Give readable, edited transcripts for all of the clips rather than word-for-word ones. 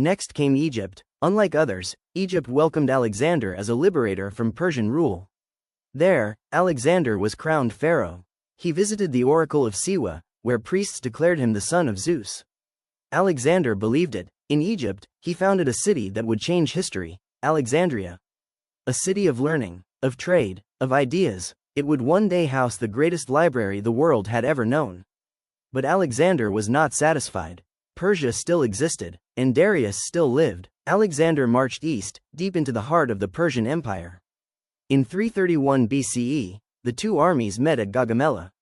Next came Egypt. Unlike others, Egypt welcomed Alexander as a liberator from Persian rule. There, Alexander was crowned pharaoh. He visited the oracle of Siwa, where priests declared him the son of Zeus. Alexander believed it. In Egypt, he founded a city that would change history, Alexandria. A city of learning, of trade, of ideas. It would one day house the greatest library the world had ever known. But Alexander was not satisfied. Persia still existed, and Darius still lived. Alexander marched east, deep into the heart of the Persian Empire. In 331 BCE, the two armies met at Gaugamela.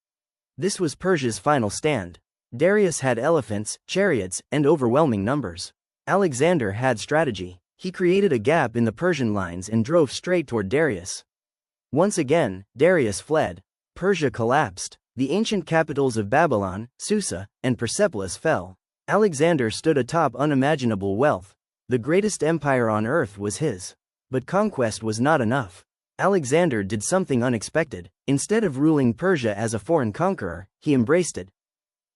This was Persia's final stand. Darius had elephants, chariots, and overwhelming numbers. Alexander had strategy. He created a gap in the Persian lines and drove straight toward Darius. Once again, Darius fled. Persia collapsed. The ancient capitals of Babylon, Susa, and Persepolis fell. Alexander stood atop unimaginable wealth. The greatest empire on earth was his. But conquest was not enough. Alexander did something unexpected. Instead of ruling Persia as a foreign conqueror, he embraced it.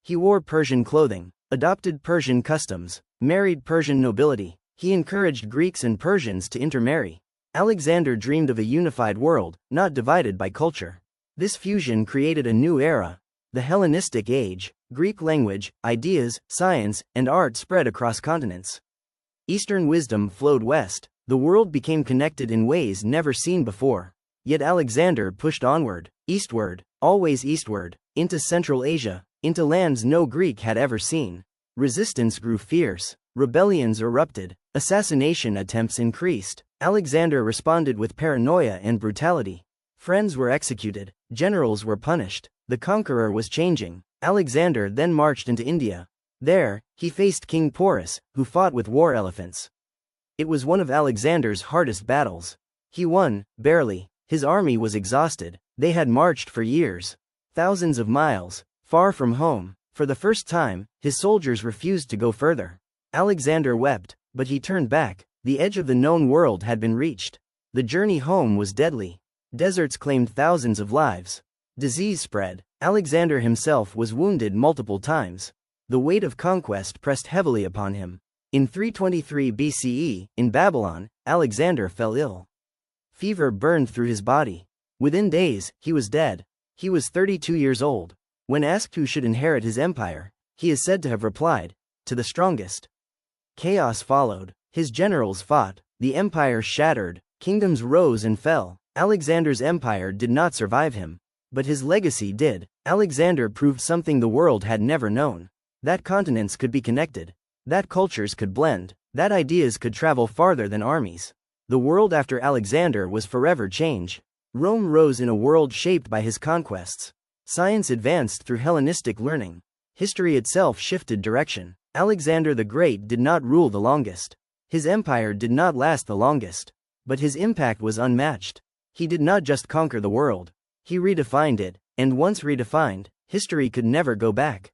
He wore Persian clothing, adopted Persian customs, married Persian nobility. He encouraged Greeks and Persians to intermarry. Alexander dreamed of a unified world, not divided by culture. This fusion created a new era, the Hellenistic Age. Greek language, ideas, science, and art spread across continents. Eastern wisdom flowed west. The world became connected in ways never seen before. Yet Alexander pushed onward, eastward, always eastward, into Central Asia, into lands no Greek had ever seen. Resistance grew fierce. Rebellions erupted. Assassination attempts increased. Alexander responded with paranoia and brutality. Friends were executed. Generals were punished. The conqueror was changing. Alexander then marched into India. There, he faced King Porus, who fought with war elephants. It was one of Alexander's hardest battles. He won, barely. His army was exhausted. They had marched for years. Thousands of miles, far from home. For the first time, his soldiers refused to go further. Alexander wept, but he turned back. The edge of the known world had been reached. The journey home was deadly. Deserts claimed thousands of lives. Disease spread. Alexander himself was wounded multiple times. The weight of conquest pressed heavily upon him. In 323 BCE, in Babylon, Alexander fell ill. Fever burned through his body. Within days, he was dead. He was 32 years old. When asked who should inherit his empire, he is said to have replied, "To the strongest." Chaos followed. His generals fought. The empire shattered. Kingdoms rose and fell. Alexander's empire did not survive him. But his legacy did. Alexander proved something the world had never known. That continents could be connected. That cultures could blend. That ideas could travel farther than armies. The world after Alexander was forever changed. Rome rose in a world shaped by his conquests. Science advanced through Hellenistic learning. History itself shifted direction. Alexander the Great did not rule the longest. His empire did not last the longest. But his impact was unmatched. He did not just conquer the world. He redefined it, and once redefined, history could never go back.